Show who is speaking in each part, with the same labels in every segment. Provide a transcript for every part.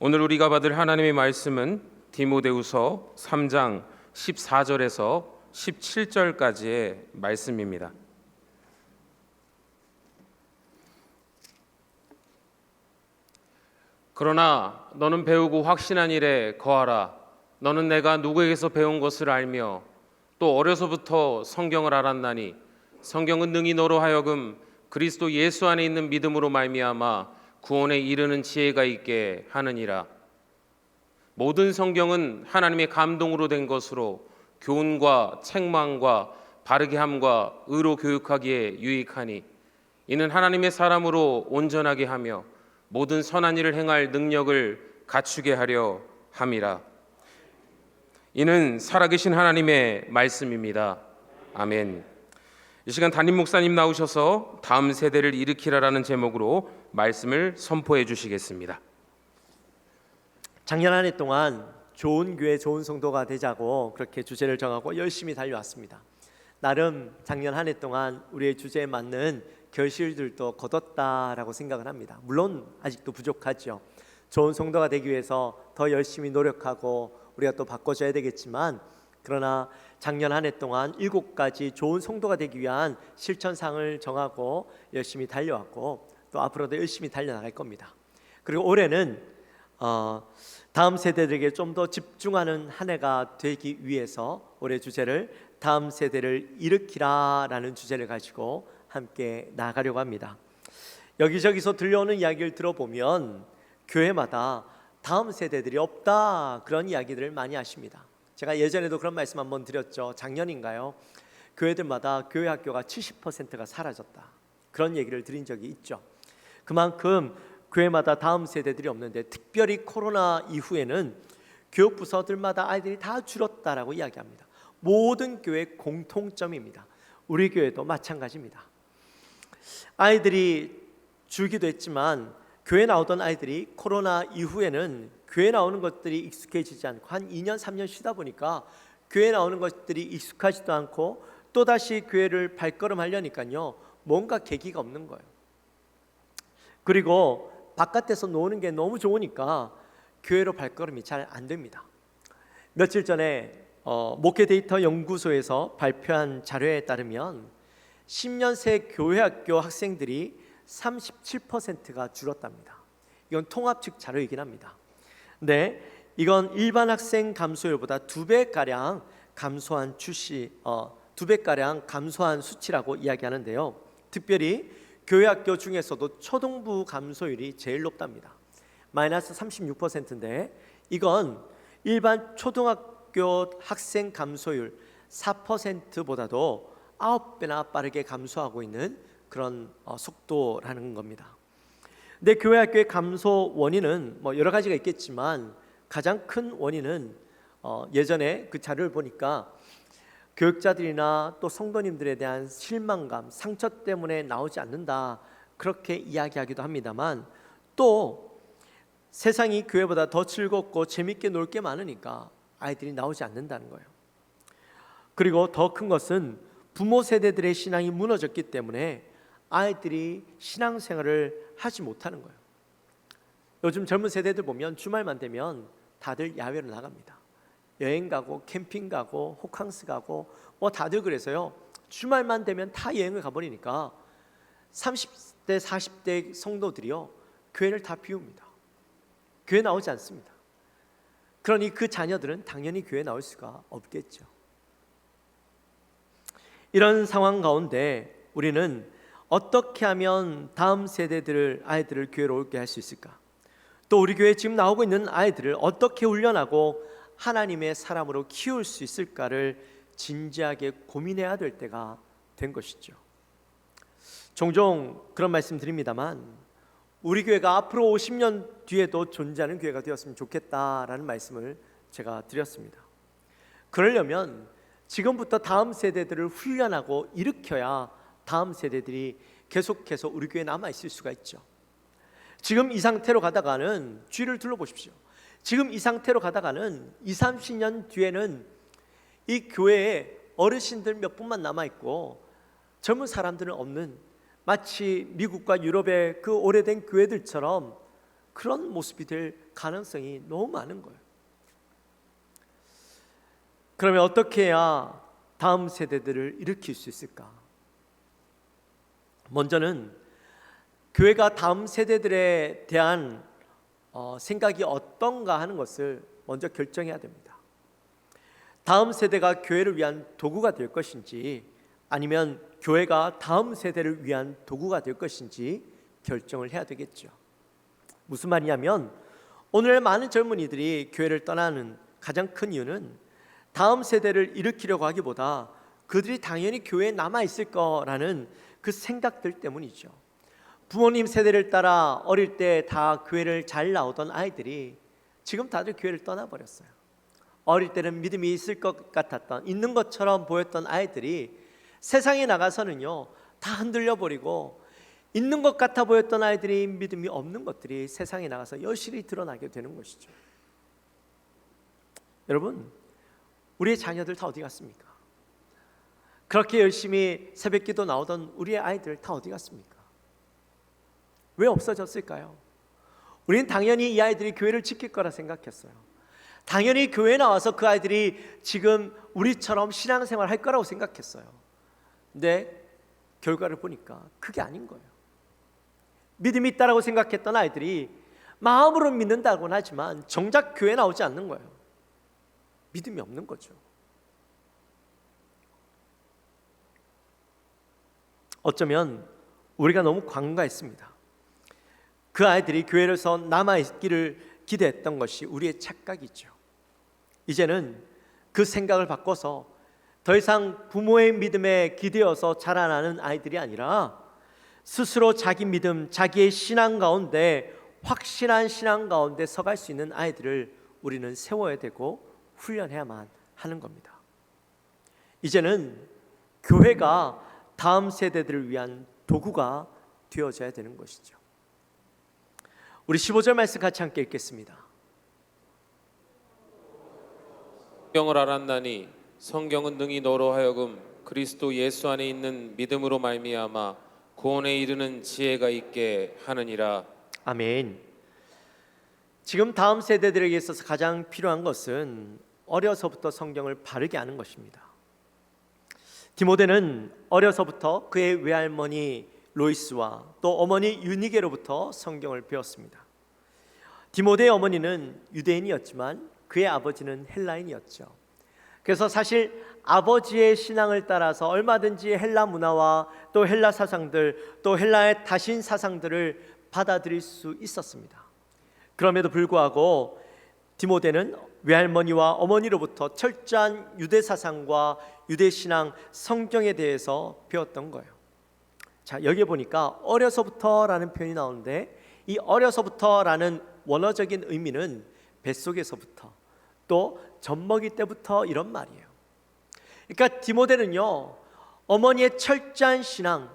Speaker 1: 오늘 우리가 받을 하나님의 말씀은 디모데후서 3장 14절에서 17절까지의 말씀입니다. 그러나 너는 배우고 확신한 일에 거하라. 너는 내가 누구에게서 배운 것을 알며 또 어려서부터 성경을 알았나니 성경은 능히 너로 하여금 그리스도 예수 안에 있는 믿음으로 말미암아 구원에 이르는 지혜가 있게 하느니라. 모든 성경은 하나님의 감동으로 된 것으로 교훈과 책망과 바르게 함과 의로 교육하기에 유익하니 이는 하나님의 사람으로 온전하게 하며 모든 선한 일을 행할 능력을 갖추게 하려 함이라. 이는 살아계신 하나님의 말씀입니다. 아멘. 이 시간 담임 목사님 나오셔서 다음 세대를 일으키라라는 제목으로 말씀을 선포해 주시겠습니다.
Speaker 2: 작년 한 해 동안 좋은 교회, 좋은 성도가 되자고 그렇게 주제를 정하고 열심히 달려왔습니다. 나름 작년 한 해 동안 우리의 주제에 맞는 결실들도 거뒀다라고 생각을 합니다. 물론 아직도 부족하죠. 좋은 성도가 되기 위해서 더 열심히 노력하고 우리가 또 바꿔줘야 되겠지만, 그러나 작년 한 해 동안 7가지 좋은 성도가 되기 위한 실천상을 정하고 열심히 달려왔고 또 앞으로도 열심히 달려나갈 겁니다. 그리고 올해는 다음 세대들에게 좀 더 집중하는 한 해가 되기 위해서 올해 주제를 다음 세대를 일으키라라는 주제를 가지고 함께 나가려고 합니다. 여기저기서 들려오는 이야기를 들어보면 교회마다 다음 세대들이 없다, 그런 이야기들을 많이 하십니다. 제가 예전에도 그런 말씀 한번 드렸죠. 작년인가요? 교회들마다 교회 학교가 70%가 사라졌다, 그런 얘기를 드린 적이 있죠. 그만큼 교회마다 다음 세대들이 없는데, 특별히 코로나 이후에는 교육부서들마다 아이들이 다 줄었다라고 이야기합니다. 모든 교회 공통점입니다. 우리 교회도 마찬가지입니다. 아이들이 줄기도 했지만 교회 나오던 아이들이 코로나 이후에는 교회 나오는 것들이 익숙해지지 않고 한 2년 3년 쉬다 보니까 교회 나오는 것들이 익숙하지도 않고 또다시 교회를 발걸음하려니까요, 뭔가 계기가 없는 거예요. 그리고 바깥에서 노는 게 너무 좋으니까 교회로 발걸음이 잘 안 됩니다. 며칠 전에 목회 데이터 연구소에서 발표한 자료에 따르면 10년 새 교회학교 학생들이 37%가 줄었답니다. 이건 통합 측 자료이긴 합니다. 근데 이건 일반 학생 감소율보다 2배가량 감소한 수치라고 이야기하는데요. 특별히 교회학교 중에서도 초등부 감소율이 제일 높답니다. 마이너스 36%인데 이건 일반 초등학교 학생 감소율 4%보다도 9배나 빠르게 감소하고 있는 그런 속도라는 겁니다. 근데 교회학교의 감소 원인은 여러 가지가 있겠지만 가장 큰 원인은 예전에 그 자료를 보니까 교육자들이나 또 성도님들에 대한 실망감, 상처 때문에 나오지 않는다, 그렇게 이야기하기도 합니다만, 또 세상이 교회보다 더 즐겁고 재밌게 놀 게 많으니까 아이들이 나오지 않는다는 거예요. 그리고 더 큰 것은 부모 세대들의 신앙이 무너졌기 때문에 아이들이 신앙생활을 하지 못하는 거예요. 요즘 젊은 세대들 보면 주말만 되면 다들 야외로 나갑니다. 여행 가고 캠핑 가고 호캉스 가고 다들 그래서요, 주말만 되면 다 여행을 가버리니까 30대 40대 성도들이요, 교회를 다 비웁니다. 교회 나오지 않습니다. 그러니 그 자녀들은 당연히 교회 나올 수가 없겠죠. 이런 상황 가운데 우리는 어떻게 하면 다음 세대들을, 아이들을 교회로 오게 할 수 있을까? 또 우리 교회에 지금 나오고 있는 아이들을 어떻게 훈련하고 하나님의 사람으로 키울 수 있을까를 진지하게 고민해야 될 때가 된 것이죠. 종종 그런 말씀 드립니다만, 우리 교회가 앞으로 50년 뒤에도 존재하는 교회가 되었으면 좋겠다라는 말씀을 제가 드렸습니다. 그러려면 지금부터 다음 세대들을 훈련하고 일으켜야 다음 세대들이 계속해서 우리 교회에 남아있을 수가 있죠. 지금 이 상태로 가다가는 주위를 둘러보십시오. 지금 이 상태로 가다가는 20, 30년 뒤에는 이 교회에 어르신들 몇 분만 남아있고 젊은 사람들은 없는, 마치 미국과 유럽의 그 오래된 교회들처럼 그런 모습이 될 가능성이 너무 많은 거예요. 그러면 어떻게 해야 다음 세대들을 일으킬 수 있을까? 먼저는 교회가 다음 세대들에 대한 생각이 어떤가 하는 것을 먼저 결정해야 됩니다. 다음 세대가 교회를 위한 도구가 될 것인지 아니면 교회가 다음 세대를 위한 도구가 될 것인지 결정을 해야 되겠죠. 무슨 말이냐면 오늘 많은 젊은이들이 교회를 떠나는 가장 큰 이유는 다음 세대를 일으키려고 하기보다 그들이 당연히 교회에 남아있을 거라는 그 생각들 때문이죠. 부모님 세대를 따라 어릴 때 다 교회를 잘 나오던 아이들이 지금 다들 교회를 떠나버렸어요. 어릴 때는 믿음이 있을 것 같았던, 있는 것처럼 보였던 아이들이 세상에 나가서는요 다 흔들려 버리고, 있는 것 같아 보였던 아이들이 믿음이 없는 것들이 세상에 나가서 여실히 드러나게 되는 것이죠. 여러분, 우리의 자녀들 다 어디 갔습니까? 그렇게 열심히 새벽기도 나오던 우리의 아이들 다 어디 갔습니까? 왜 없어졌을까요? 우리는 당연히 이 아이들이 교회를 지킬 거라 생각했어요. 당연히 교회에 나와서 그 아이들이 지금 우리처럼 신앙생활 할 거라고 생각했어요. 근데 결과를 보니까 그게 아닌 거예요. 믿음이 있다라고 생각했던 아이들이 마음으로 믿는다고는 하지만 정작 교회에 나오지 않는 거예요. 믿음이 없는 거죠. 어쩌면 우리가 너무 관가했습니다. 그 아이들이 교회에서 남아있기를 기대했던 것이 우리의 착각이죠. 이제는 그 생각을 바꿔서 더 이상 부모의 믿음에 기대어서 자라나는 아이들이 아니라 스스로 자기 믿음, 자기의 신앙 가운데, 확실한 신앙 가운데 서갈 수 있는 아이들을 우리는 세워야 되고 훈련해야만 하는 겁니다. 이제는 교회가 다음 세대들을 위한 도구가 되어져야 되는 것이죠. 우리 15절 말씀 같이 함께 읽겠습니다.
Speaker 1: 성경을 알았나니 성경은 능히 너로 하여금 그리스도 예수 안에 있는 믿음으로 말미암아 구원에 이르는 지혜가 있게 하느니라.
Speaker 2: 아멘. 지금 다음 세대들에게 있어서 가장 필요한 것은 어려서부터 성경을 바르게 아는 것입니다. 디모데는 어려서부터 그의 외할머니 로이스와 또 어머니 유니게로부터 성경을 배웠습니다. 디모데의 어머니는 유대인이었지만 그의 아버지는 헬라인이었죠. 그래서 사실 아버지의 신앙을 따라서 얼마든지 헬라 문화와 또 헬라 사상들, 또 헬라의 다신 사상들을 받아들일 수 있었습니다. 그럼에도 불구하고 디모데는 외할머니와 어머니로부터 철저한 유대 사상과 유대 신앙, 성경에 대해서 배웠던 거예요. 자, 여기 보니까 어려서부터라는 표현이 나오는데 이 어려서부터라는 원어적인 의미는 뱃속에서부터, 또 젖먹이 때부터, 이런 말이에요. 그러니까 디모데는요 어머니의 철저한 신앙,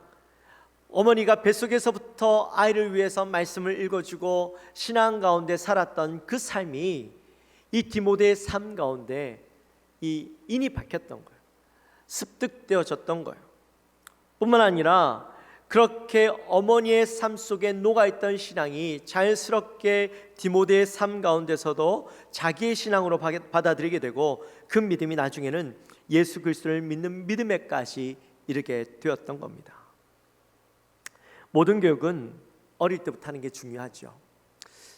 Speaker 2: 어머니가 뱃속에서부터 아이를 위해서 말씀을 읽어주고 신앙 가운데 살았던 그 삶이 이 디모데의 삶 가운데 이 인이 박혔던 거예요. 습득되어졌던 거예요. 뿐만 아니라 그렇게 어머니의 삶 속에 녹아있던 신앙이 자연스럽게 디모데의 삶 가운데서도 자기의 신앙으로 받아들이게 되고 그 믿음이 나중에는 예수 그리스도를 믿는 믿음에까지 이르게 되었던 겁니다. 모든 교육은 어릴 때부터 하는 게 중요하죠.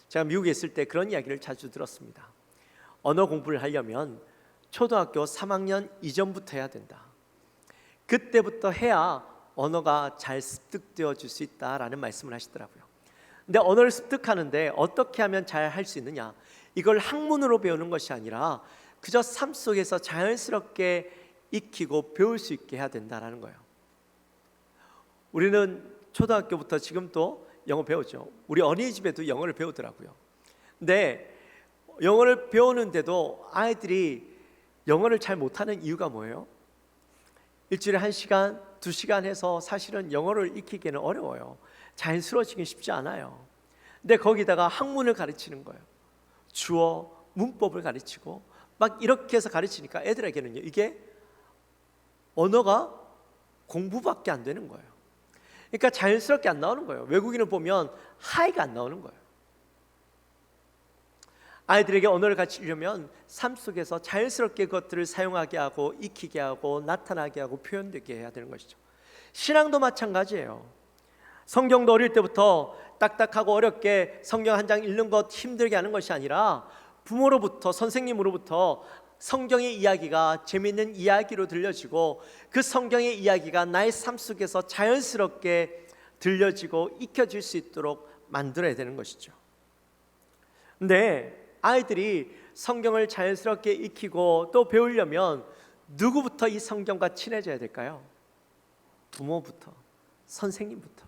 Speaker 2: 제가 미국에 있을 때 그런 이야기를 자주 들었습니다. 언어 공부를 하려면 초등학교 3학년 이전부터 해야 된다. 그때부터 해야 언어가 잘 습득되어질 수 있다라는 말씀을 하시더라고요. 근데 언어를 습득하는데 어떻게 하면 잘 할 수 있느냐? 이걸 학문으로 배우는 것이 아니라 그저 삶 속에서 자연스럽게 익히고 배울 수 있게 해야 된다라는 거예요. 우리는 초등학교부터 지금 또 영어 배우죠. 우리 어린이집에도 영어를 배우더라고요. 근데 영어를 배우는데도 아이들이 영어를 잘 못하는 이유가 뭐예요? 일주일에 1시간, 2시간 해서 사실은 영어를 익히기는 어려워요. 자연스러워지긴 쉽지 않아요. 근데 거기다가 학문을 가르치는 거예요. 주어, 문법을 가르치고 막 이렇게 해서 가르치니까 애들에게는요 이게 언어가 공부밖에 안 되는 거예요. 그러니까 자연스럽게 안 나오는 거예요. 외국인을 보면 하이가 안 나오는 거예요. 아이들에게 언어를 가르치려면 삶 속에서 자연스럽게 그것들을 사용하게 하고 익히게 하고 나타나게 하고 표현되게 해야 되는 것이죠. 신앙도 마찬가지예요. 성경도 어릴 때부터 딱딱하고 어렵게 성경 한 장 읽는 것 힘들게 하는 것이 아니라 부모로부터, 선생님으로부터 성경의 이야기가 재미있는 이야기로 들려지고 그 성경의 이야기가 나의 삶 속에서 자연스럽게 들려지고 익혀질 수 있도록 만들어야 되는 것이죠. 근데 아이들이 성경을 자연스럽게 익히고 또 배우려면 누구부터 이 성경과 친해져야 될까요? 부모부터, 선생님부터.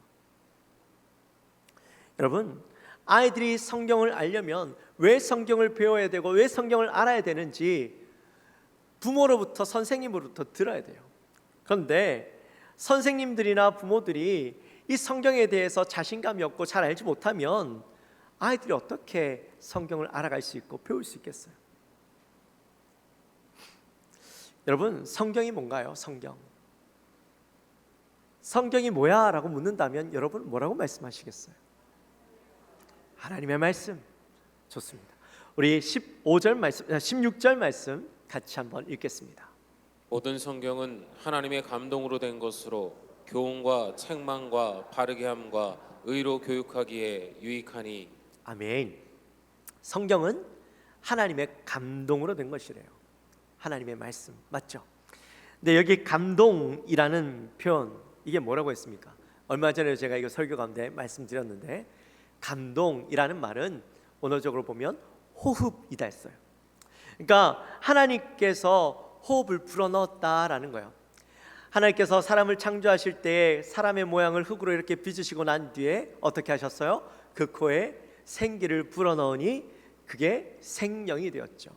Speaker 2: 여러분, 아이들이 성경을 알려면 왜 성경을 배워야 되고 왜 성경을 알아야 되는지 부모로부터, 선생님으로부터 들어야 돼요. 그런데 선생님들이나 부모들이 이 성경에 대해서 자신감이 없고 잘 알지 못하면 아이들이 어떻게 성경을 알아갈 수 있고 배울 수 있겠어요? 여러분, 성경이 뭔가요? 성경이 뭐야? 라고 묻는다면 여러분 뭐라고 말씀하시겠어요? 하나님의 말씀. 좋습니다. 우리 15절 말씀, 16절 말씀 같이 한번 읽겠습니다.
Speaker 1: 모든 성경은 하나님의 감동으로 된 것으로 교훈과 책망과 바르게 함과 의로 교육하기에 유익하니.
Speaker 2: 아멘. 성경은 하나님의 감동으로 된 것이래요. 하나님의 말씀 맞죠? 근데 여기 감동이라는 표현, 이게 뭐라고 했습니까? 얼마 전에 제가 이거 설교 가운데 말씀드렸는데, 감동이라는 말은 언어적으로 보면 호흡이다 했어요. 그러니까 하나님께서 호흡을 불어넣었다라는 거예요. 하나님께서 사람을 창조하실 때 사람의 모양을 흙으로 이렇게 빚으시고 난 뒤에 어떻게 하셨어요? 그 코에 생기를 불어넣으니 그게 생명이 되었죠.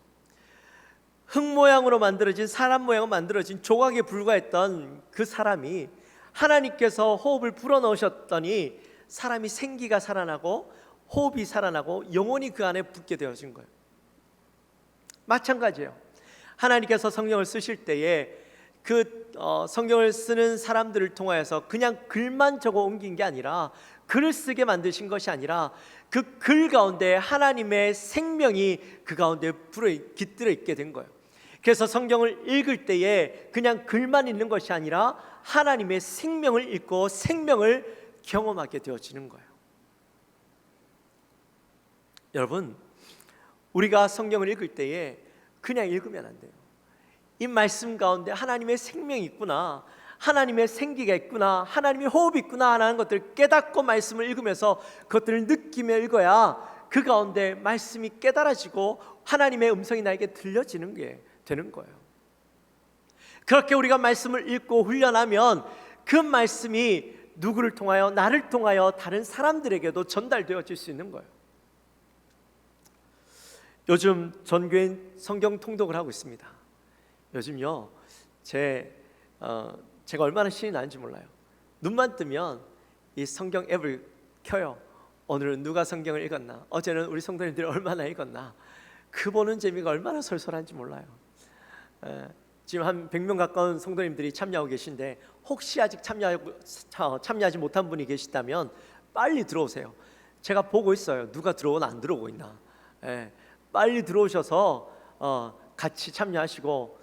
Speaker 2: 흙 모양으로 만들어진, 사람 모양으로 만들어진 조각에 불과했던 그 사람이 하나님께서 호흡을 불어넣으셨더니 사람이 생기가 살아나고 호흡이 살아나고 영혼이 그 안에 붙게 되어진 거예요. 마찬가지예요. 하나님께서 성경을 쓰실 때에 그 성경을 쓰는 사람들을 통하여서 그냥 글만 적어 옮긴 게 아니라, 글을 쓰게 만드신 것이 아니라 그 글 가운데 하나님의 생명이 그 가운데 깃들어 있게 된 거예요. 그래서 성경을 읽을 때에 그냥 글만 읽는 것이 아니라 하나님의 생명을 읽고 생명을 경험하게 되어지는 거예요. 여러분, 우리가 성경을 읽을 때에 그냥 읽으면 안 돼요. 이 말씀 가운데 하나님의 생명이 있구나, 하나님의 생기가 있구나, 하나님의 호흡이 있구나 하는 것들을 깨닫고 말씀을 읽으면서 그것들을 느끼며 읽어야 그 가운데 말씀이 깨달아지고 하나님의 음성이 나에게 들려지는 게 되는 거예요. 그렇게 우리가 말씀을 읽고 훈련하면 그 말씀이 누구를 통하여, 나를 통하여 다른 사람들에게도 전달되어질 수 있는 거예요. 요즘 전교인 성경 통독을 하고 있습니다. 요즘요, 제가 얼마나 신이 나는지 몰라요. 눈만 뜨면 이 성경 앱을 켜요. 오늘은 누가 성경을 읽었나, 어제는 우리 성도님들이 얼마나 읽었나, 그 보는 재미가 얼마나 솔솔한지 몰라요. 지금 한 100명 가까운 성도님들이 참여하고 계신데, 혹시 아직 참여하지 못한 분이 계시다면 빨리 들어오세요. 제가 보고 있어요. 누가 들어오나 안 들어오고 있나. 빨리 들어오셔서 같이 참여하시고,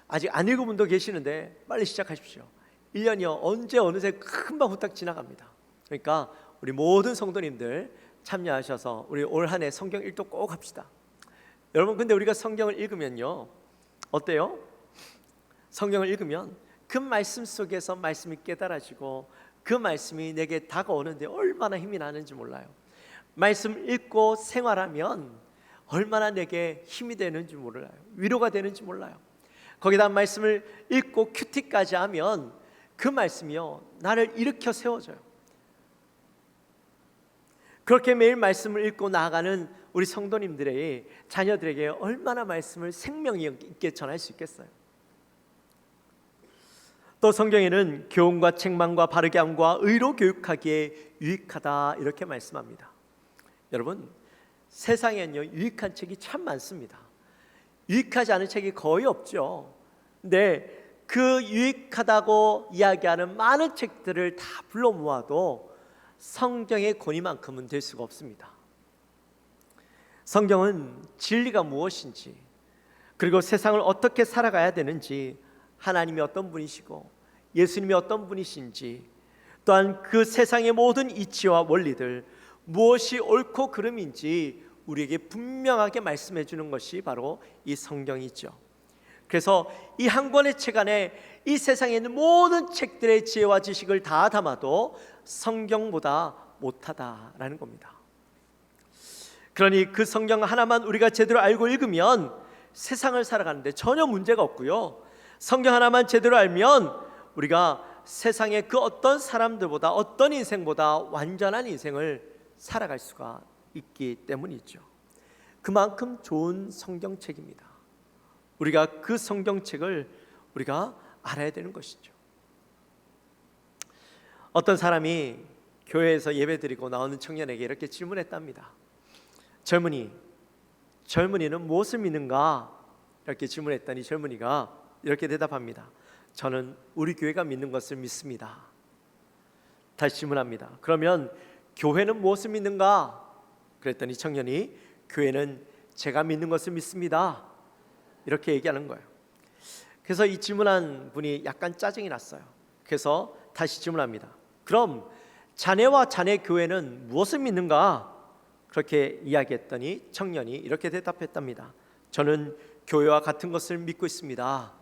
Speaker 2: 아직 안 읽은 분도 계시는데 빨리 시작하십시오. 1년이요 언제 어느새 금방 후딱 지나갑니다. 그러니까 우리 모든 성도님들 참여하셔서 우리 올 한 해 성경 읽도 꼭 합시다. 여러분, 근데 우리가 성경을 읽으면요 어때요? 성경을 읽으면 그 말씀 속에서 말씀이 깨달아지고 그 말씀이 내게 다가오는데 얼마나 힘이 나는지 몰라요. 말씀 읽고 생활하면 얼마나 내게 힘이 되는지 몰라요. 위로가 되는지 몰라요. 거기다 말씀을 읽고 큐티까지 하면 그 말씀이요 나를 일으켜 세워줘요. 그렇게 매일 말씀을 읽고 나아가는 우리 성도님들의 자녀들에게 얼마나 말씀을 생명 있게 전할 수 있겠어요. 또 성경에는 교훈과 책망과 바르게 함과 의로 교육하기에 유익하다 이렇게 말씀합니다. 여러분, 세상에는요 유익한 책이 참 많습니다. 유익하지 않은 책이 거의 없죠. 근데 그 유익하다고 이야기하는 많은 책들을 다 불러 모아도 성경의 권위만큼은 될 수가 없습니다. 성경은 진리가 무엇인지, 그리고 세상을 어떻게 살아가야 되는지, 하나님이 어떤 분이시고 예수님이 어떤 분이신지, 또한 그 세상의 모든 이치와 원리들, 무엇이 옳고 그름인지 우리에게 분명하게 말씀해 주는 것이 바로 이 성경이죠. 그래서 이 한 권의 책 안에 이 세상에 있는 모든 책들의 지혜와 지식을 다 담아도 성경보다 못하다라는 겁니다. 그러니 그 성경 하나만 우리가 제대로 알고 읽으면 세상을 살아가는데 전혀 문제가 없고요, 성경 하나만 제대로 알면 우리가 세상의 그 어떤 사람들보다, 어떤 인생보다 완전한 인생을 살아갈 수가 있기 때문이죠. 그만큼 좋은 성경책입니다. 우리가 그 성경책을 우리가 알아야 되는 것이죠. 어떤 사람이 교회에서 예배드리고 나오는 청년에게 이렇게 질문했답니다. 젊은이는 무엇을 믿는가? 이렇게 질문했더니 젊은이가 이렇게 대답합니다. 저는 우리 교회가 믿는 것을 믿습니다. 다시 질문합니다. 그러면 교회는 무엇을 믿는가? 그랬더니 청년이 교회는 제가 믿는 것을 믿습니다. 이렇게 얘기하는 거예요. 그래서 이 질문한 분이 약간 짜증이 났어요. 그래서 다시 질문합니다. 그럼 자네와 자네 교회는 무엇을 믿는가? 그렇게 이야기했더니 청년이 이렇게 대답했답니다. 저는 교회와 같은 것을 믿고 있습니다.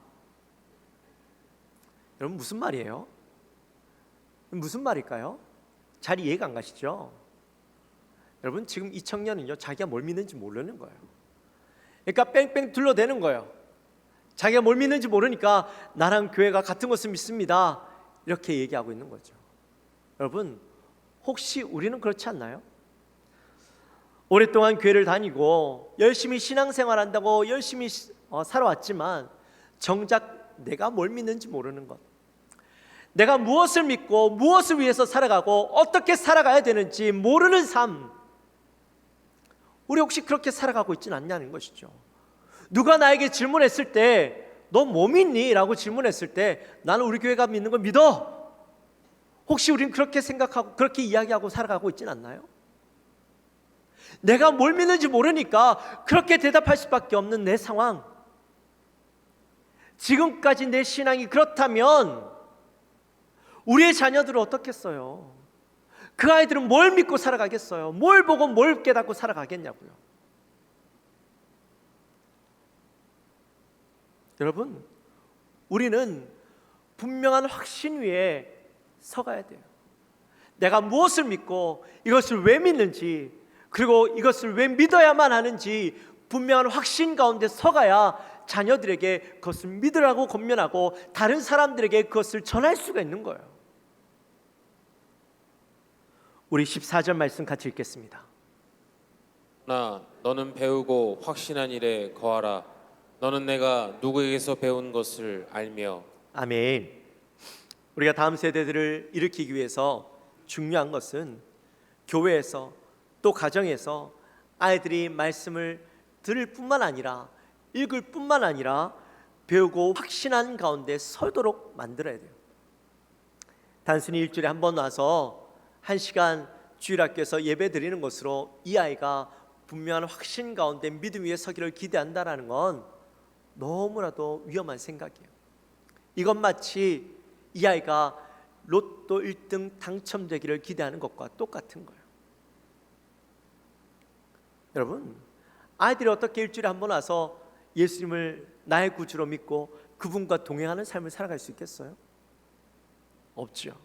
Speaker 2: 여러분, 무슨 말이에요? 무슨 말일까요? 잘 이해가 안 가시죠? 여러분, 지금 이 청년은요, 자기가 뭘 믿는지 모르는 거예요. 그러니까 뺑뺑 둘러대는 거예요. 자기가 뭘 믿는지 모르니까 나랑 교회가 같은 것을 믿습니다, 이렇게 얘기하고 있는 거죠. 여러분, 혹시 우리는 그렇지 않나요? 오랫동안 교회를 다니고 열심히 신앙생활한다고 열심히 살아왔지만 정작 내가 뭘 믿는지 모르는 것, 내가 무엇을 믿고 무엇을 위해서 살아가고 어떻게 살아가야 되는지 모르는 삶, 우리 혹시 그렇게 살아가고 있지는 않냐는 것이죠. 누가 나에게 질문했을 때 너 뭐 믿니? 라고 질문했을 때 나는 우리 교회가 믿는 걸 믿어. 혹시 우리는 그렇게 생각하고 그렇게 이야기하고 살아가고 있지는 않나요? 내가 뭘 믿는지 모르니까 그렇게 대답할 수밖에 없는 내 상황, 지금까지 내 신앙이 그렇다면 우리의 자녀들은 어떻겠어요? 그 아이들은 뭘 믿고 살아가겠어요? 뭘 보고 뭘 깨닫고 살아가겠냐고요. 여러분, 우리는 분명한 확신 위에 서가야 돼요. 내가 무엇을 믿고 이것을 왜 믿는지, 그리고 이것을 왜 믿어야만 하는지 분명한 확신 가운데 서가야 자녀들에게 그것을 믿으라고 권면하고 다른 사람들에게 그것을 전할 수가 있는 거예요. 우리 14절 말씀 같이 읽겠습니다.
Speaker 1: 너는 배우고 확신한 일에 거하라. 너는 내가 누구에게서 배운 것을 알며.
Speaker 2: 아멘. 우리가 다음 세대들을 일으키기 위해서 중요한 것은 교회에서 또 가정에서 아이들이 말씀을 들을 뿐만 아니라 읽을 뿐만 아니라 배우고 확신한 가운데 서도록 만들어야 돼요. 단순히 일주일에 한 번 와서 1시간 주일학교에서 예배 드리는 것으로 이 아이가 분명한 확신 가운데 믿음 위에 서기를 기대한다는 건 너무나도 위험한 생각이에요. 이건 마치 이 아이가 로또 1등 당첨되기를 기대하는 것과 똑같은 거예요. 여러분, 아이들이 어떻게 일주일에 한 번 와서 예수님을 나의 구주로 믿고 그분과 동행하는 삶을 살아갈 수 있겠어요? 없죠.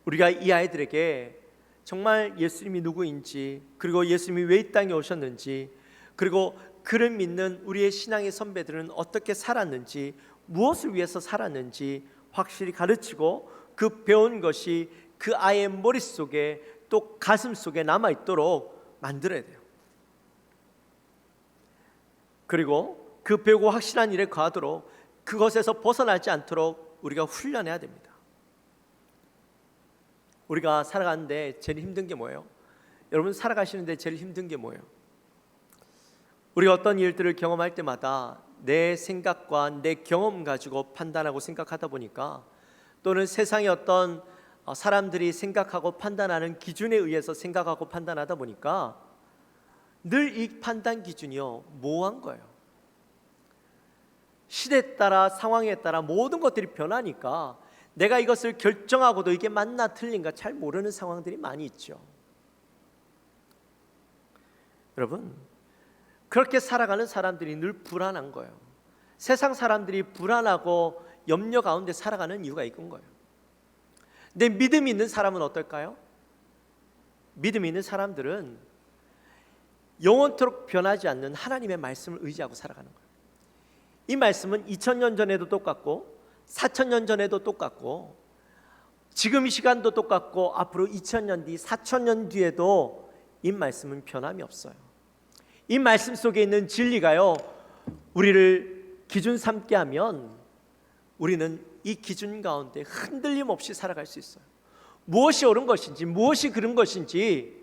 Speaker 2: 우리가 이 아이들에게 정말 예수님이 누구인지, 그리고 예수님이 왜 이 땅에 오셨는지, 그리고 그를 믿는 우리의 신앙의 선배들은 어떻게 살았는지, 무엇을 위해서 살았는지 확실히 가르치고 그 배운 것이 그 아이의 머릿속에 또 가슴 속에 남아있도록 만들어야 돼요. 그리고 그 배우고 확실한 일에 거하도록 그것에서 벗어나지 않도록 우리가 훈련해야 됩니다. 우리가 살아가는데 제일 힘든 게 뭐예요? 여러분, 살아가시는데 제일 힘든 게 뭐예요? 우리가 어떤 일들을 경험할 때마다 내 생각과 내 경험 가지고 판단하고 생각하다 보니까, 또는 세상의 어떤 사람들이 생각하고 판단하는 기준에 의해서 생각하고 판단하다 보니까 늘 이 판단 기준이요 모호한 거예요. 시대에 따라 상황에 따라 모든 것들이 변하니까 내가 이것을 결정하고도 이게 맞나 틀린가 잘 모르는 상황들이 많이 있죠. 여러분, 그렇게 살아가는 사람들이 늘 불안한 거예요. 세상 사람들이 불안하고 염려 가운데 살아가는 이유가 이건 거예요. 근데 믿음이 있는 사람은 어떨까요? 믿음이 있는 사람들은 영원토록 변하지 않는 하나님의 말씀을 의지하고 살아가는 거예요. 이 말씀은 2000년 전에도 똑같고 4000년 전에도 똑같고 지금 이 시간도 똑같고 앞으로 2000년 뒤, 4000년 뒤에도 이 말씀은 변함이 없어요. 이 말씀 속에 있는 진리가요 우리를 기준 삼게 하면 우리는 이 기준 가운데 흔들림 없이 살아갈 수 있어요. 무엇이 옳은 것인지 무엇이 그른 것인지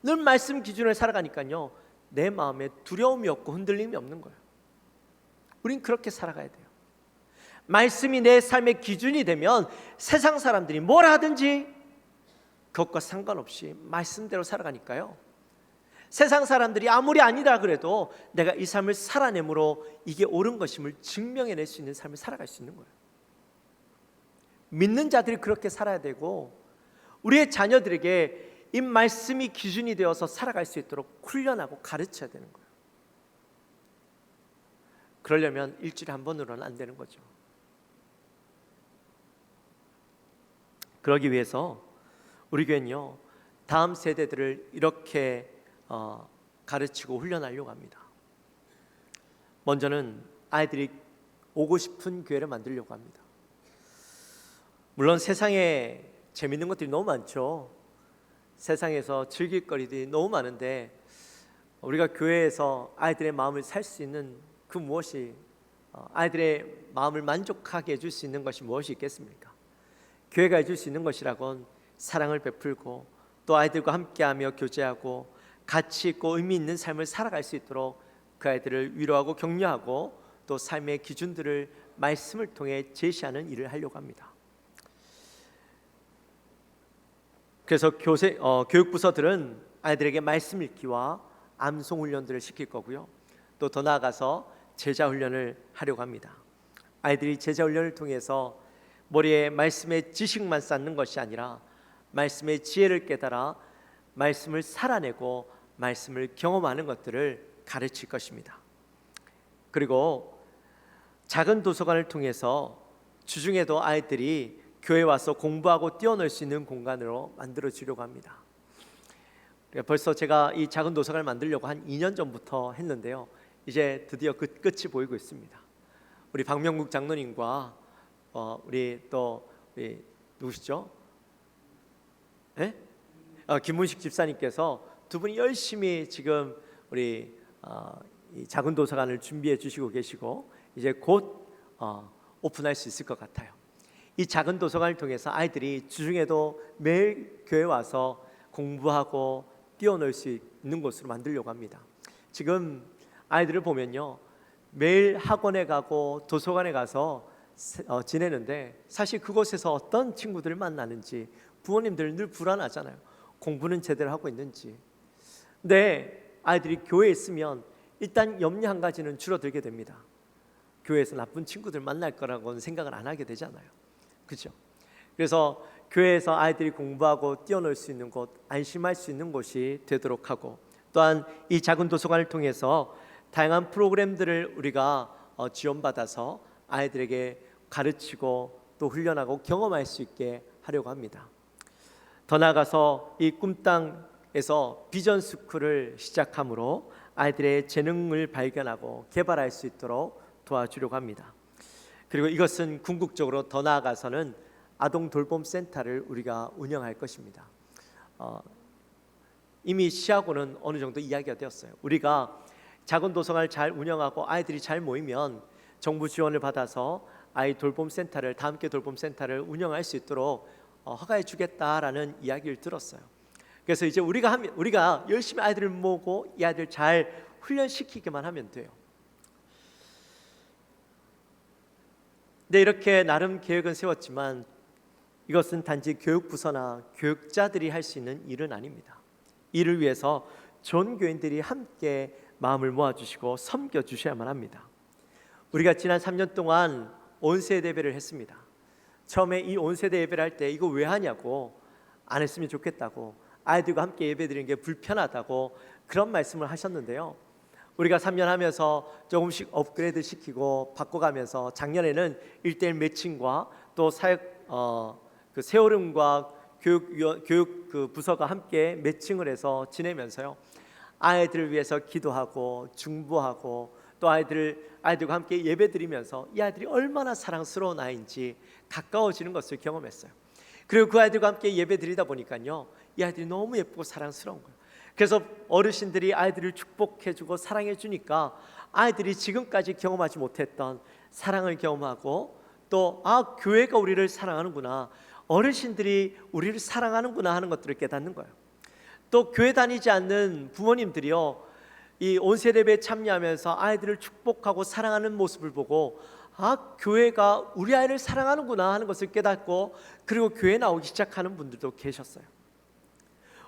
Speaker 2: 늘 말씀 기준을 살아가니까요 내 마음에 두려움이 없고 흔들림이 없는 거예요. 우린 그렇게 살아가야 돼요. 말씀이 내 삶의 기준이 되면 세상 사람들이 뭘 하든지 그것과 상관없이 말씀대로 살아가니까요 세상 사람들이 아무리 아니라 그래도 내가 이 삶을 살아내므로 이게 옳은 것임을 증명해낼 수 있는 삶을 살아갈 수 있는 거예요. 믿는 자들이 그렇게 살아야 되고 우리의 자녀들에게 이 말씀이 기준이 되어서 살아갈 수 있도록 훈련하고 가르쳐야 되는 거예요. 그러려면 일주일에 한 번으로는 안 되는 거죠. 그러기 위해서 우리 교회는요 다음 세대들을 이렇게 가르치고 훈련하려고 합니다. 먼저는 아이들이 오고 싶은 교회를 만들려고 합니다. 물론 세상에 재밌는 것들이 너무 많죠. 세상에서 즐길 거리들이 너무 많은데 우리가 교회에서 아이들의 마음을 살 수 있는 그 무엇이 아이들의 마음을 만족하게 해줄 수 있는 것이 무엇이 있겠습니까? 교회가 해줄 수 있는 것이라곤 사랑을 베풀고 또 아이들과 함께하며 교제하고 가치 있고 의미 있는 삶을 살아갈 수 있도록 그 아이들을 위로하고 격려하고 또 삶의 기준들을 말씀을 통해 제시하는 일을 하려고 합니다. 그래서 교육부서들은 아이들에게 말씀 읽기와 암송 훈련들을 시킬 거고요. 또 더 나아가서 제자 훈련을 하려고 합니다. 아이들이 제자 훈련을 통해서 머리에 말씀의 지식만 쌓는 것이 아니라 말씀의 지혜를 깨달아 말씀을 살아내고 말씀을 경험하는 것들을 가르칠 것입니다. 그리고 작은 도서관을 통해서 주중에도 아이들이 교회 와서 공부하고 뛰어놀 수 있는 공간으로 만들어 주려고 합니다. 벌써 제가 이 작은 도서관을 만들려고 한 2년 전부터 했는데요. 이제 드디어 그 끝이 보이고 있습니다. 우리 박명국 장로님과 우리 누구시죠? 네? 김문식 집사님께서 두 분이 열심히 지금 우리 이 작은 도서관을 준비해 주시고 계시고 이제 곧 오픈할 수 있을 것 같아요. 이 작은 도서관을 통해서 아이들이 주중에도 매일 교회 와서 공부하고 뛰어놀 수 있는 곳으로 만들려고 합니다. 지금 아이들을 보면요 매일 학원에 가고 도서관에 가서 지내는데 사실 그곳에서 어떤 친구들을 만나는지 부모님들 늘 불안하잖아요. 공부는 제대로 하고 있는지. 근데 아이들이 교회에 있으면 일단 염려 한 가지는 줄어들게 됩니다. 교회에서 나쁜 친구들 만날 거라고는 생각을 안 하게 되잖아요. 그렇죠? 그래서 교회에서 아이들이 공부하고 뛰어놀 수 있는 곳, 안심할 수 있는 곳이 되도록 하고 또한 이 작은 도서관을 통해서 다양한 프로그램들을 우리가 지원받아서 아이들에게 가르치고 또 훈련하고 경험할 수 있게 하려고 합니다. 더 나아가서 이 꿈땅에서 비전 스쿨을 시작함으로 아이들의 재능을 발견하고 개발할 수 있도록 도와주려고 합니다. 그리고 이것은 궁극적으로 더 나아가서는 아동 돌봄 센터를 우리가 운영할 것입니다. 이미 시하고는 어느 정도 이야기가 되었어요. 우리가 작은 도서관을 잘 운영하고 아이들이 잘 모이면 정부 지원을 받아서 아이 돌봄 센터를 다 함께 돌봄 센터를 운영할 수 있도록 허가해 주겠다라는 이야기를 들었어요. 그래서 이제 우리가 열심히 아이들을 모으고 이 아이들 잘 훈련시키기만 하면 돼요. 네, 이렇게 나름 계획은 세웠지만 이것은 단지 교육부서나 교육자들이 할 수 있는 일은 아닙니다. 이를 위해서 전 교인들이 함께 마음을 모아주시고 섬겨주셔야만 합니다. 우리가 지난 3년 동안 온세대 예배를 했습니다. 처음에 이 온세대 예배를 할 때 이거 왜 하냐고, 안 했으면 좋겠다고, 아이들과 함께 예배드리는 게 불편하다고 그런 말씀을 하셨는데요. 우리가 3년 하면서 조금씩 업그레이드 시키고 바꿔가면서 작년에는 1:1 매칭과 또 사역 그 세월음과 교육 그 부서가 함께 매칭을 해서 지내면서요, 아이들을 위해서 기도하고 중보하고 또 아이들과 함께 예배드리면서 이 아이들이 얼마나 사랑스러운 아이인지 가까워지는 것을 경험했어요. 그리고 그 아이들과 함께 예배드리다 보니까요, 이 아이들이 너무 예쁘고 사랑스러운 거예요. 그래서 어르신들이 아이들을 축복해주고 사랑해주니까 아이들이 지금까지 경험하지 못했던 사랑을 경험하고 또 교회가 우리를 사랑하는구나, 어르신들이 우리를 사랑하는구나 하는 것들을 깨닫는 거예요. 또 교회 다니지 않는 부모님들이요, 이 온세대배에 참여하면서 아이들을 축복하고 사랑하는 모습을 보고 교회가 우리 아이를 사랑하는구나 하는 것을 깨닫고 그리고 교회에 나오기 시작하는 분들도 계셨어요.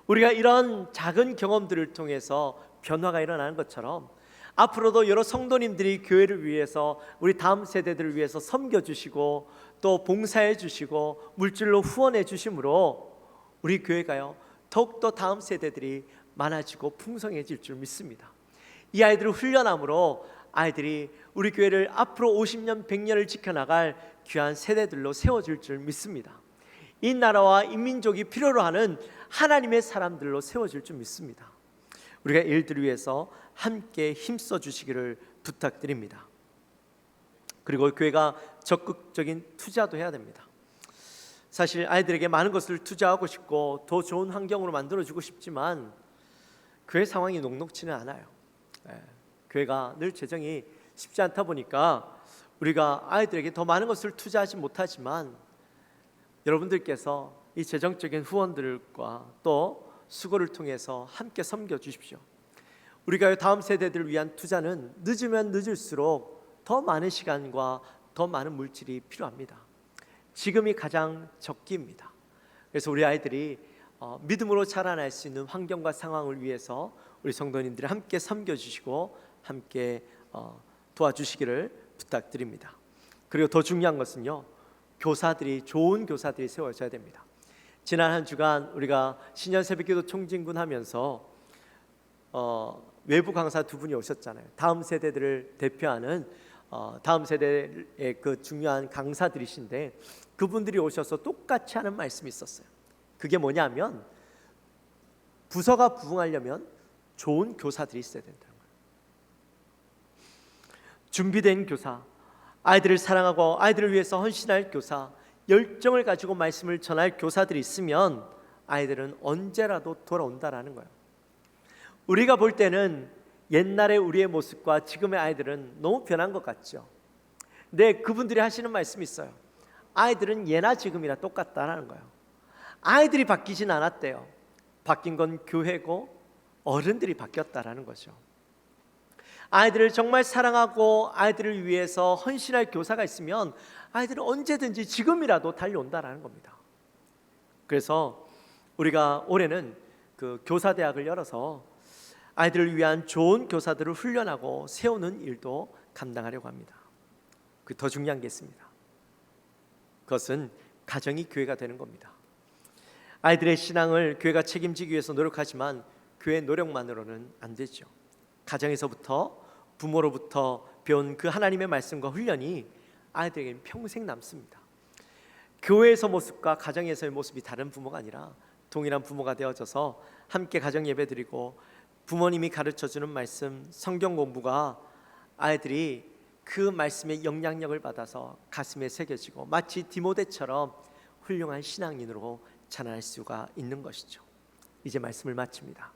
Speaker 2: 우리가 이런 작은 경험들을 통해서 변화가 일어나는 것처럼 앞으로도 여러 성도님들이 교회를 위해서 우리 다음 세대들을 위해서 섬겨주시고 또 봉사해 주시고 물질로 후원해 주심으로 우리 교회가요, 더욱더 다음 세대들이 많아지고 풍성해질 줄 믿습니다. 이 아이들을 훈련함으로 아이들이 우리 교회를 앞으로 50년 100년을 지켜나갈 귀한 세대들로 세워질 줄 믿습니다. 이 나라와 이 민족이 필요로 하는 하나님의 사람들로 세워질 줄 믿습니다. 우리가 이들을 위해서 함께 힘써 주시기를 부탁드립니다. 그리고 교회가 적극적인 투자도 해야 됩니다. 사실 아이들에게 많은 것을 투자하고 싶고 더 좋은 환경으로 만들어주고 싶지만 교회 상황이 녹록지는 않아요. 교회가 늘 재정이 쉽지 않다 보니까 우리가 아이들에게 더 많은 것을 투자하지 못하지만 여러분들께서 이 재정적인 후원들과 또 수고를 통해서 함께 섬겨 주십시오. 우리가 다음 세대들을 위한 투자는 늦으면 늦을수록 더 많은 시간과 더 많은 물질이 필요합니다. 지금이 가장 적기입니다. 그래서 우리 아이들이 믿음으로 자라날 수 있는 환경과 상황을 위해서 우리 성도님들이 함께 섬겨주시고 함께 도와주시기를 부탁드립니다. 그리고 더 중요한 것은요, 좋은 교사들이 세워져야 됩니다. 지난 한 주간 우리가 신년 새벽기도 총진군 하면서 외부 강사 두 분이 오셨잖아요. 다음 세대들을 대표하는 다음 세대의 그 중요한 강사들이신데 그분들이 오셔서 똑같이 하는 말씀이 있었어요. 그게 뭐냐면 부서가 부흥하려면 좋은 교사들이 있어야 된다는 거예요. 준비된 교사, 아이들을 사랑하고 아이들을 위해서 헌신할 교사, 열정을 가지고 말씀을 전할 교사들이 있으면 아이들은 언제라도 돌아온다라는 거예요. 우리가 볼 때는 옛날의 우리의 모습과 지금의 아이들은 너무 변한 것 같죠. 근데 그분들이 하시는 말씀이 있어요. 아이들은 예나 지금이나 똑같다라는 거예요. 아이들이 바뀌진 않았대요. 바뀐 건 교회고 어른들이 바뀌었다라는 거죠. 아이들을 정말 사랑하고 아이들을 위해서 헌신할 교사가 있으면 아이들은 언제든지 지금이라도 달려온다라는 겁니다. 그래서 우리가 올해는 그 교사대학을 열어서 아이들을 위한 좋은 교사들을 훈련하고 세우는 일도 감당하려고 합니다. 그 더 중요한 게 있습니다. 그것은 가정이 교회가 되는 겁니다. 아이들의 신앙을 교회가 책임지기 위해서 노력하지만 교회 노력만으로는 안 되죠. 가정에서부터 부모로부터 배운 그 하나님의 말씀과 훈련이 아이들에게는 평생 남습니다. 교회에서 모습과 가정에서의 모습이 다른 부모가 아니라 동일한 부모가 되어져서 함께 가정 예배드리고 부모님이 가르쳐주는 말씀, 성경 공부가 아이들이 그 말씀의 영향력을 받아서 가슴에 새겨지고 마치 디모데처럼 훌륭한 신앙인으로 자라날 수가 있는 것이죠. 이제 말씀을 마칩니다.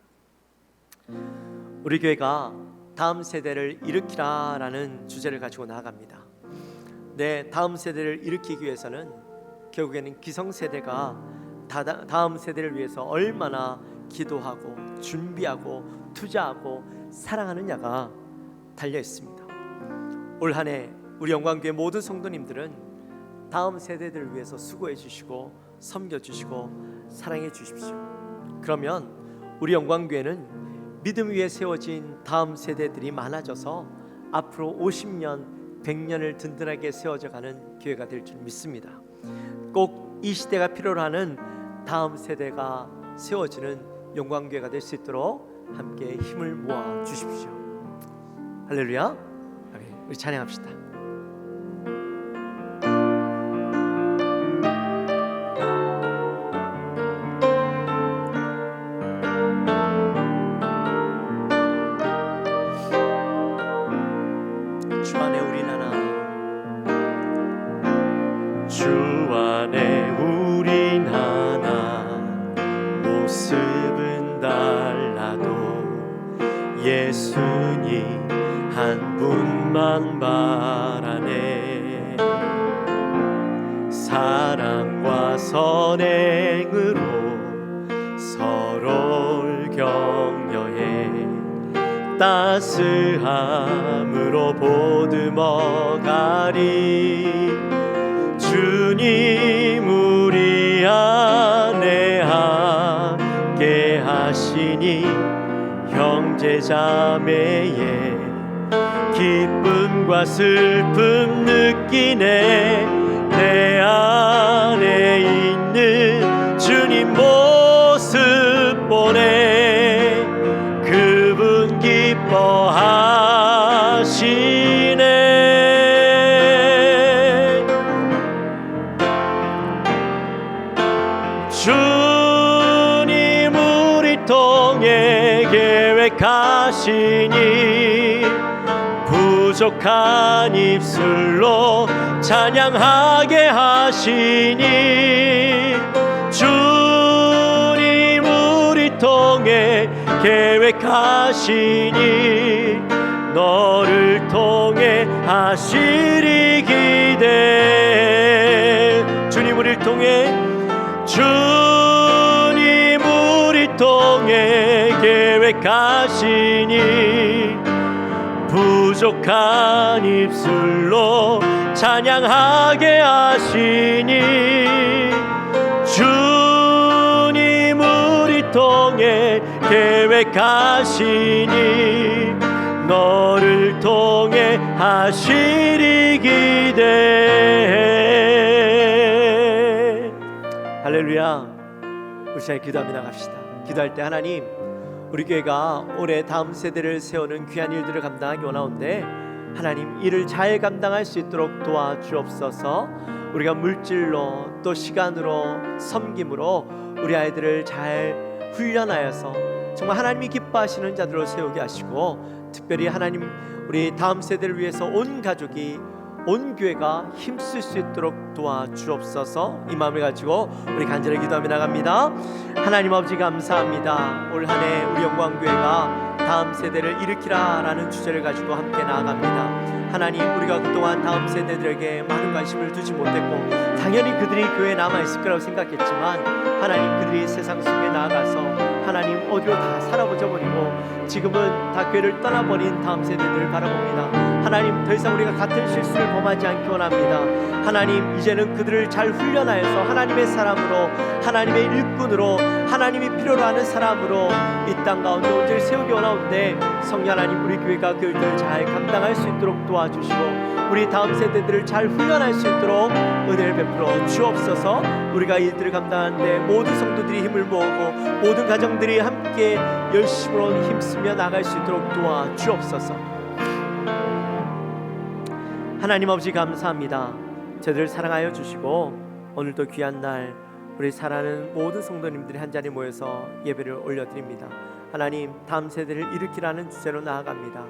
Speaker 2: 우리 교회가 다음 세대를 일으키라라는 주제를 가지고 나아갑니다. 네, 다음 세대를 일으키기 위해서는 결국에는 기성세대가 다음 세대를 위해서 얼마나 기도하고 준비하고 투자하고 사랑하느냐가 달려 있습니다. 올 한 해 우리 영광교회 모든 성도님들은 다음 세대들을 위해서 수고해 주시고 섬겨 주시고 사랑해 주십시오. 그러면 우리 영광교회는 믿음 위에 세워진 다음 세대들이 많아져서 앞으로 50년, 100년을 든든하게 세워져가는 교회가 될 줄 믿습니다. 꼭 이 시대가 필요로 하는 다음 세대가 세워지는 영광교회가 될 수 있도록 함께 힘을 모아 주십시오. 할렐루야. 아멘. 우리 찬양합시다. 주 안에 우리 나라, 주 안에 우리 나라, 모습은 달라도 예수님 한 분만 바라네. 사랑과 선행으로 서로를 격려해 따스함으로 보듬어가리. 주님 우리 안에 함께 하시니 형제자매의 기쁨과 슬픔 느끼네. 내 안에 있는 주님 모습 보네. 그분 기뻐하시네. 주님 우리 통해 계획하시니 부족한 입술로 찬양하게 하시니. 주님 우리 통해 계획하시니 너를 통해 하시리 기대. 주님 우리를 통해, 주님 우리 통해 계획하시니 부족한 입술로 찬양하게 하시니. 주님 우리 통해 계획하시니 너를 통해 하시리 기대. 할렐루야. 우리 시간에 기도하며 나갑시다. 기도할 때 하나님, 우리 교회가 올해 다음 세대를 세우는 귀한 일들을 감당하기 원하오는데 하나님 이를 잘 감당할 수 있도록 도와주옵소서. 우리가 물질로 또 시간으로 섬김으로 우리 아이들을 잘 훈련하여서 정말 하나님이 기뻐하시는 자들로 세우게 하시고, 특별히 하나님 우리 다음 세대를 위해서 온 가족이, 온 교회가 힘쓸 수 있도록 도와주옵소서. 이 마음을 가지고 우리 간절히 기도하며 나갑니다. 하나님 아버지 감사합니다. 올 한 해 우리 영광교회가 다음 세대를 일으키라 라는 주제를 가지고 함께 나아갑니다. 하나님, 우리가 그동안 다음 세대들에게 많은 관심을 두지 못했고 당연히 그들이 교회에 남아있을 거라고 생각했지만 하나님, 그들이 세상 속에 나아가서 하나님 어디로 다 사라져 버리고 지금은 다 교회를 떠나버린 다음 세대들을 바라봅니다. 하나님, 더 이상 우리가 같은 실수를 범하지 않기 원합니다. 하나님, 이제는 그들을 잘 훈련하여서 하나님의 사람으로, 하나님의 일꾼으로, 하나님이 필요로 하는 사람으로 이 땅 가운데 온전히 세우기 원하는데 성령 하나님, 우리 교회가 그 일들을 잘 감당할 수 있도록 도와주시고 우리 다음 세대들을 잘 훈련할 수 있도록 은혜를 베풀어 주옵소서. 우리가 이 일들을 감당하는데 모든 성도들이 힘을 모으고 모든 가정들이 함께 열심으로 힘쓰며 나갈 수 있도록 도와주옵소서. 하나님 아버지 감사합니다. 저희들을 사랑하여 주시고 오늘도 귀한 날 우리 사랑하는 모든 성도님들이 한자리에 모여서 예배를 올려드립니다. 하나님, 다음 세대를 일으키라는 주제로 나아갑니다.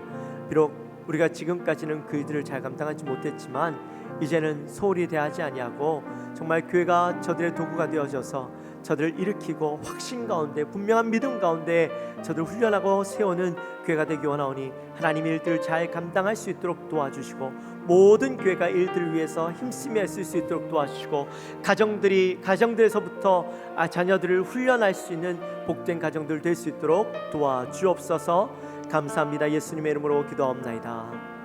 Speaker 2: 비록 우리가 지금까지는 그 일들을 잘 감당하지 못했지만 이제는 소홀히 대하지 아니하고 정말 교회가 저들의 도구가 되어져서 저들을 일으키고 확신 가운데, 분명한 믿음 가운데 저들을 훈련하고 세우는 교회가 되기 원하오니 하나님의 일들을 잘 감당할 수 있도록 도와주시고 모든 교회가 일들을 위해서 힘쓰며 쓸 수 있도록 도와주시고 가정들에서부터 자녀들을 훈련할 수 있는 복된 가정들 될 수 있도록 도와주옵소서. 감사합니다. 예수님의 이름으로 기도하옵나이다.